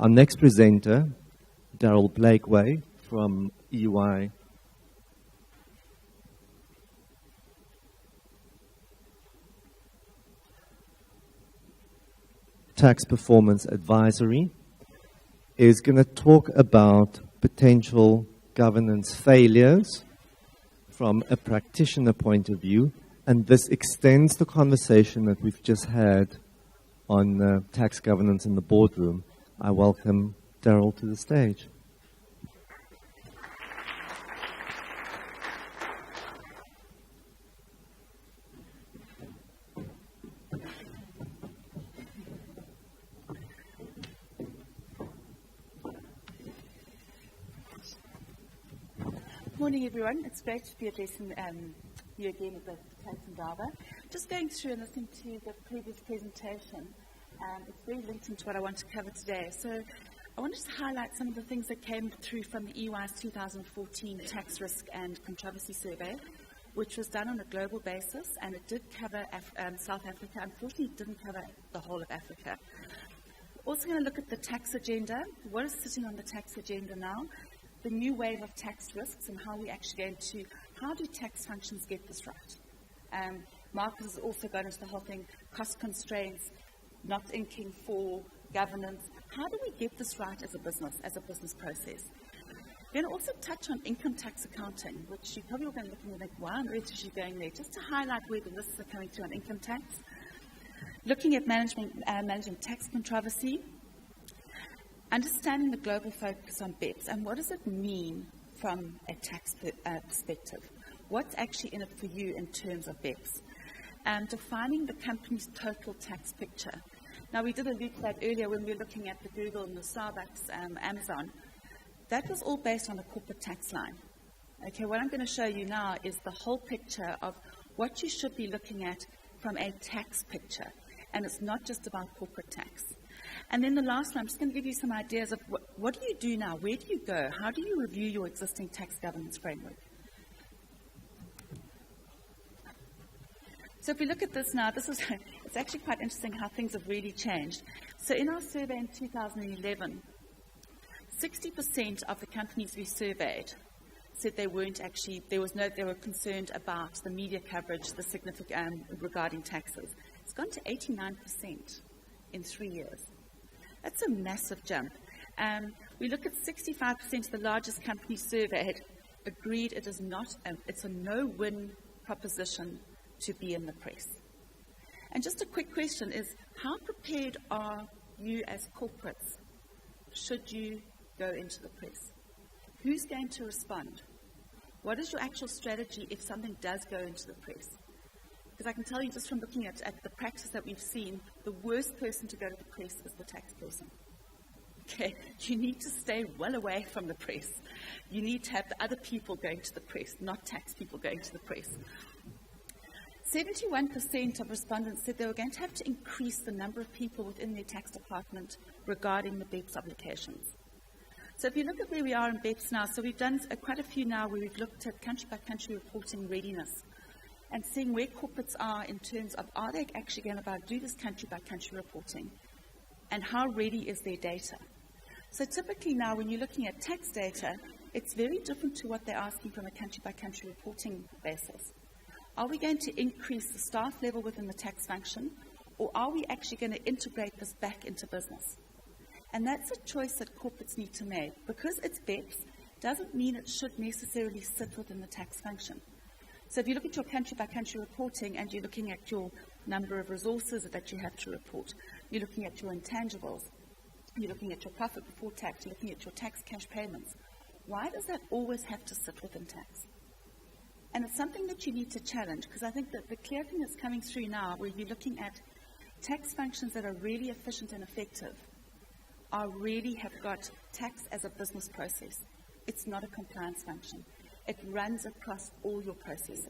Our next presenter, Daryl Blakeway from EY. Tax Performance Advisory, is going to talk about potential governance failures from a practitioner point of view, and this extends the conversation that we've just had on tax governance in the boardroom. I welcome Daryl to the stage. Morning, everyone. It's great to be addressing you again at the Tax Indaba. Just going through and listening to the previous presentation, it's very linked into what I want to cover today. So I wanted to highlight some of the things that came through from the EY's 2014 Tax Risk and Controversy Survey, which was done on a global basis, and it did cover South Africa. Unfortunately, it didn't cover the whole of Africa. Also going to look at the tax agenda. What is sitting on the tax agenda now? The new wave of tax risks and how we're actually going to, how do tax functions get this right? Marcus has also gone into the whole thing, cost constraints, not inking for governance. How do we get this right as a business process? We're going to also touch on income tax accounting, which you probably are going to look and think, why on earth is she going there? Just to highlight where the risks are coming through on income tax. Looking at managing tax controversy. Understanding the global focus on BEPS and what does it mean from a tax perspective? What's actually in it for you in terms of BEPS? Defining the company's total tax picture. Now, we did allude to that earlier when we were looking at the Google and the Starbucks, Amazon. That was all based on a corporate tax line. Okay, what I'm going to show you now is the whole picture of what you should be looking at from a tax picture. And it's not just about corporate tax. And then the last one, I'm just going to give you some ideas of what do you do now? Where do you go? How do you review your existing tax governance framework? So if we look at this now, it's actually quite interesting how things have really changed. So in our survey in 2011, 60% of the companies we surveyed said they were concerned about the media coverage, the significant regarding taxes. It's gone to 89% in 3 years. That's a massive jump. We look at 65% of the largest companies surveyed agreed it is not, it's a no-win proposition to be in the press. And just a quick question is, how prepared are you as corporates should you go into the press? Who's going to respond? What is your actual strategy if something does go into the press? Because I can tell you just from looking at the practice that we've seen, the worst person to go to the press is the tax person. Okay, you need to stay well away from the press. You need to have the other people going to the press, not tax people going to the press. 71% of respondents said they were going to have to increase the number of people within their tax department regarding the BEPS obligations. So if you look at where we are in BEPS now, so we've done quite a few now where we've looked at country-by-country reporting readiness and seeing where corporates are in terms of are they actually going to do this country-by-country reporting and how ready is their data. So typically now when you're looking at tax data, it's very different to what they're asking from a country-by-country reporting basis. Are we going to increase the staff level within the tax function, or are we actually going to integrate this back into business? And that's a choice that corporates need to make. Because it's BEPS, doesn't mean it should necessarily sit within the tax function. So if you look at your country-by-country reporting and you're looking at your number of resources that you have to report, you're looking at your intangibles, you're looking at your profit before tax, you're looking at your tax cash payments, why does that always have to sit within tax? And it's something that you need to challenge, because I think that the clear thing that's coming through now, where you're looking at tax functions that are really efficient and effective, really have got tax as a business process. It's not a compliance function. It runs across all your processes.